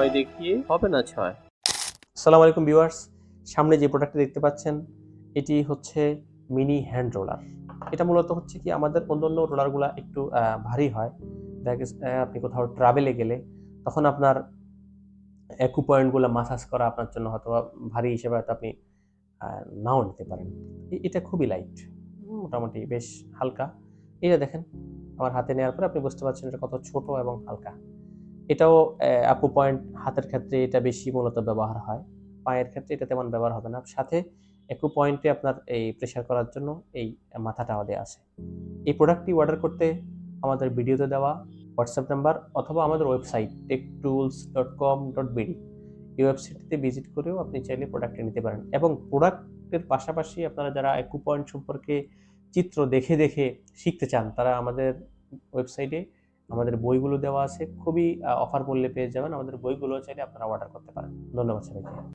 9 দেখিয়ে হবে না 6। আসসালামু আলাইকুম ভিউয়ার্স, সামনে যে প্রোডাক্টটি দেখতে পাচ্ছেন এটি হচ্ছে মিনি হ্যান্ড রোলার। এটা মূলত হচ্ছে কি আমাদের অন্যান্য রোলারগুলা একটু ভারী হয়। দেখা গেছে আপনি কোথাও ট্রাভেলে গেলে তখন আপনার অ্যাকু পয়েন্টগুলো মাসাজ করা আপনার জন্য হয়তোবা ভারী হিসেবে হয়তো আপনি নাও নিতে পারেন। এটা খুবই লাইট, মোটামুটি বেশ হালকা। এটা দেখেন আমার হাতে নেওয়ার পরে আপনি বুঝতে পারছেন এটা কত ছোট এবং হালকা। এটাও অ্যাকু পয়েন্ট হাতের ক্ষেত্রে এটা বেশি মূলত ব্যবহার হয়। পায়ের ক্ষেত্রে এটা তেমন ব্যবহার হবে না। সাথে অ্যাকু পয়েন্টে আপনার এই প্রেসার করার জন্য এই মাথাটাও দেয়া আছে। এই প্রোডাক্টটি অর্ডার করতে আমাদের ভিডিওতে দেওয়া হোয়াটসঅ্যাপ নাম্বার অথবা আমাদের ওয়েবসাইট techtools.com.bd এই ওয়েবসাইটটিতে ভিজিট করেও আপনি চাইলে প্রোডাক্টটি নিতে পারেন এবং প্রোডাক্টের পাশাপাশি আপনারা যারা অ্যাকু পয়েন্ট সম্পর্কে চিত্র দেখে দেখে শিখতে চান তারা আমাদের ওয়েবসাইটে আমাদের বইগুলো দেওয়া আছে, খুবই অফার মূল্যে পেয়ে যাবেন। আমাদের বইগুলো চাইলে আপনারা অর্ডার করতে পারেন। ধন্যবাদ সবাইকে।